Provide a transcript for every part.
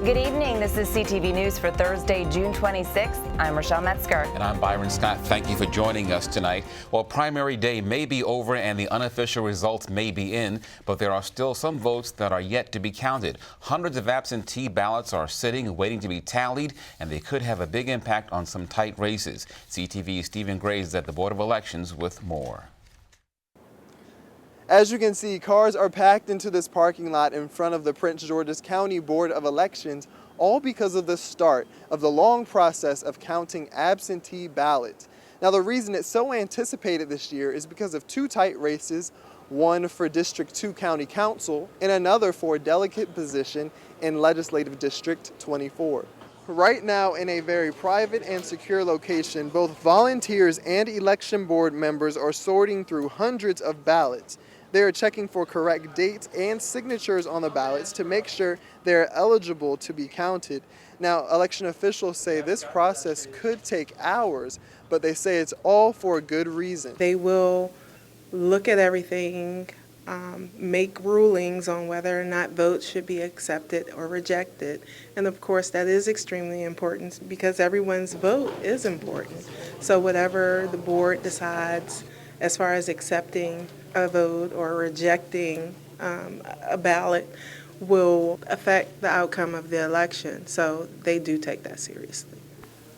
Good evening. This is CTV News for Thursday, June 26th. I'm Rochelle Metzger. And I'm Byron Scott. Thank you for joining us tonight. Well, primary day may be over and the unofficial results may be in, but there are still some votes that are yet to be counted. Hundreds of absentee ballots are sitting, waiting to be tallied, and they could have a big impact on some tight races. CTV's Stephen Graves is at the Board of Elections with more. As you can see, cars are packed into this parking lot in front of the Prince George's County Board of Elections, all because of the start of the long process of counting absentee ballots. Now, the reason it's so anticipated this year is because of two tight races, one for District 2 County Council and another for a delicate position in Legislative District 24. Right now, in a very private and secure location, both volunteers and election board members are sorting through hundreds of ballots. They are checking for correct dates and signatures on the ballots to make sure they're eligible to be counted. Now, election officials say this process could take hours, but they say it's all for a good reason. They will look at everything, make rulings on whether or not votes should be accepted or rejected. And of course, that is extremely important because everyone's vote is important. So whatever the board decides as far as accepting a vote or rejecting a ballot will affect the outcome of the election. So they do take that seriously.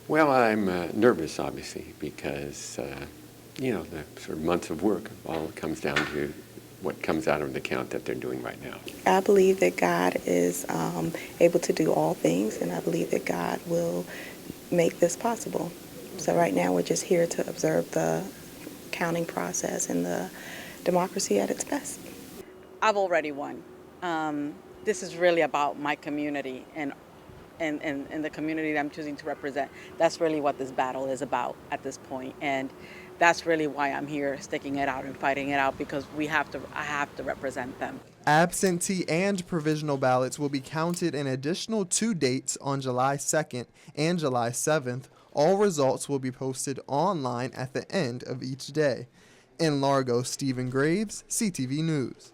Well, I'm nervous, obviously, because, the sort of months of work all comes down to what comes out of the count that they're doing right now. I believe that God is able to do all things, and I believe that God will make this possible. So right now we're just here to observe the counting process and the democracy at its best. I've already won. This is really about my community and the community that I'm choosing to represent. That's really what this battle is about at this point. And that's really why I'm here sticking it out and fighting it out, because I have to represent them. Absentee and provisional ballots will be counted in additional 2 dates on July 2nd and July 7th. All results will be posted online at the end of each day. In Largo, Stephen Graves, CTV News.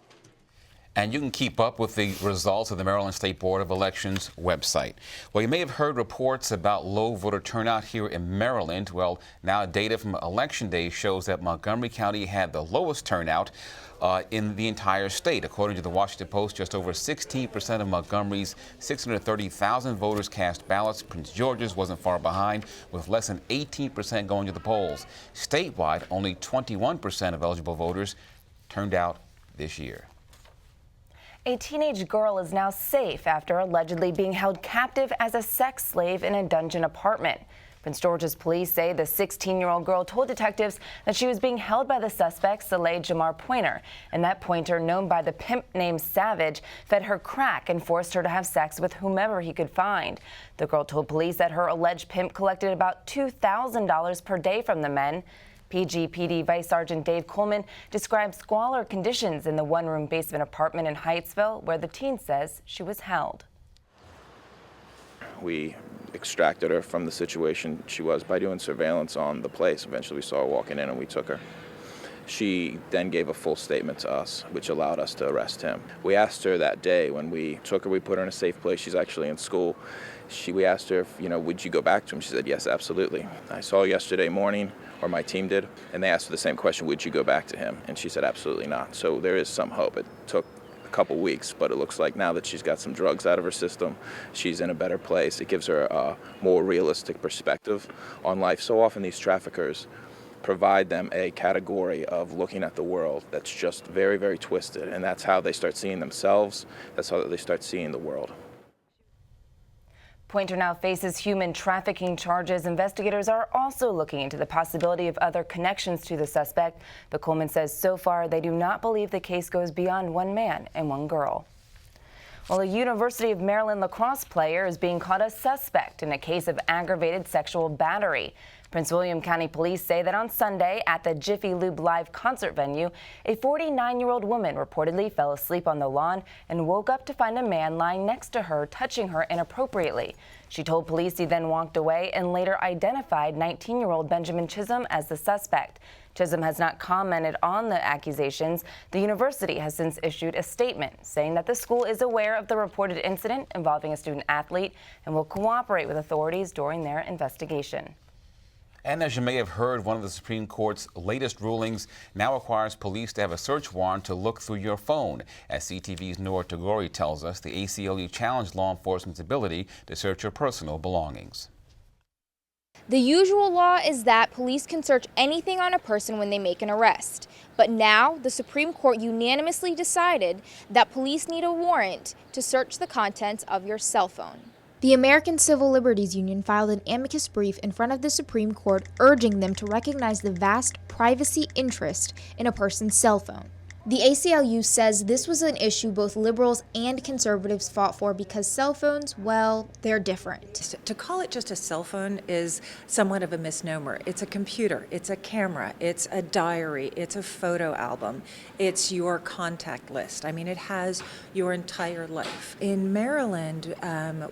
And you can keep up with the results of the Maryland State Board of Elections website. Well, you may have heard reports about low voter turnout here in Maryland. Well, now data from Election Day shows that Montgomery County had the lowest turnout in the entire state. According to the Washington Post, just over 16% of Montgomery's 630,000 voters cast ballots. Prince George's wasn't far behind, with less than 18% going to the polls. Statewide, only 21% of eligible voters turned out this year. A teenage girl is now safe after allegedly being held captive as a sex slave in a dungeon apartment. Prince George's police say the 16-year-old girl told detectives that she was being held by the suspect, Soleil Jamar Pointer, and that Pointer, known by the pimp named Savage, fed her crack and forced her to have sex with whomever he could find. The girl told police that her alleged pimp collected about $2,000 per day from the men. PGPD Vice Sergeant Dave Coleman described squalor conditions in the one-room basement apartment in Hyattsville, where the teen says she was held. We extracted her from the situation she was by doing surveillance on the place. Eventually we saw her walking in and we took her. She then gave a full statement to us, which allowed us to arrest him. We asked her that day when we took her, we put her in a safe place. She's actually in school. We asked her if, would you go back to him? She said, yes, absolutely. I saw her yesterday morning, or my team did, and they asked her the same question, would you go back to him? And she said, absolutely not. So there is some hope. It took a couple weeks, but it looks like now that she's got some drugs out of her system, she's in a better place. It gives her a more realistic perspective on life. So often these traffickers provide them a category of looking at the world that's just very, very twisted, and that's how they start seeing themselves. That's how they start seeing the world. Pointer now faces human trafficking charges. Investigators are also looking into the possibility of other connections to the suspect, but Coleman says so far they do not believe the case goes beyond one man and one girl. Well, a University of Maryland lacrosse player is being caught as suspect in a case of aggravated sexual battery. Prince William County Police say that on Sunday at the Jiffy Lube Live concert venue, a 49-year-old woman reportedly fell asleep on the lawn and woke up to find a man lying next to her, touching her inappropriately. She told police he then walked away and later identified 19-year-old Benjamin Chisholm as the suspect. Chisholm has not commented on the accusations. The university has since issued a statement saying that the school is aware of the reported incident involving a student athlete and will cooperate with authorities during their investigation. And as you may have heard, one of the Supreme Court's latest rulings now requires police to have a search warrant to look through your phone. As CTV's Noor Tagore tells us, the ACLU challenged law enforcement's ability to search your personal belongings. The usual law is that police can search anything on a person when they make an arrest. But now, the Supreme Court unanimously decided that police need a warrant to search the contents of your cell phone. The American Civil Liberties Union filed an amicus brief in front of the Supreme Court urging them to recognize the vast privacy interest in a person's cell phone. The ACLU says this was an issue both liberals and conservatives fought for because cell phones, well, they're different. To call it just a cell phone is somewhat of a misnomer. It's a computer, it's a camera, it's a diary, it's a photo album, it's your contact list. I mean, it has your entire life. In Maryland,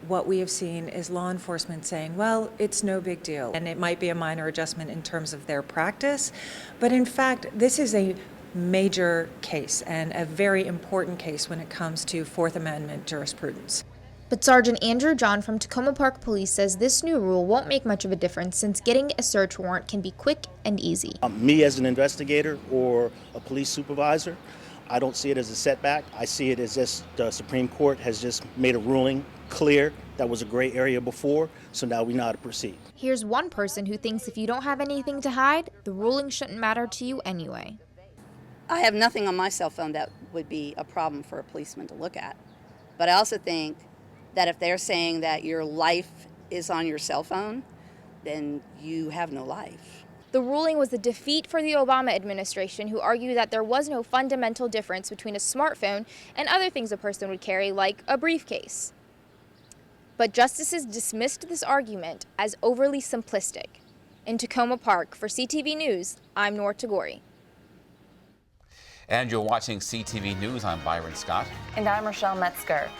what we have seen is law enforcement saying, well, it's no big deal, and it might be a minor adjustment in terms of their practice, but in fact, this is a major case and a very important case when it comes to Fourth Amendment jurisprudence. But Sergeant Andrew John from Tacoma Park Police says this new rule won't make much of a difference since getting a search warrant can be quick and easy. Me as an investigator or a police supervisor, I don't see it as a setback. I see it as just the Supreme Court has just made a ruling clear that was a gray area before, so now we know how to proceed. Here's one person who thinks if you don't have anything to hide, the ruling shouldn't matter to you anyway. I have nothing on my cell phone that would be a problem for a policeman to look at. But I also think that if they're saying that your life is on your cell phone, then you have no life. The ruling was a defeat for the Obama administration, who argued that there was no fundamental difference between a smartphone and other things a person would carry, like a briefcase. But justices dismissed this argument as overly simplistic. In Tacoma Park, for CTV News, I'm Noor Tagore. And you're watching CTV News. I'm Byron Scott. And I'm Rochelle Metzger.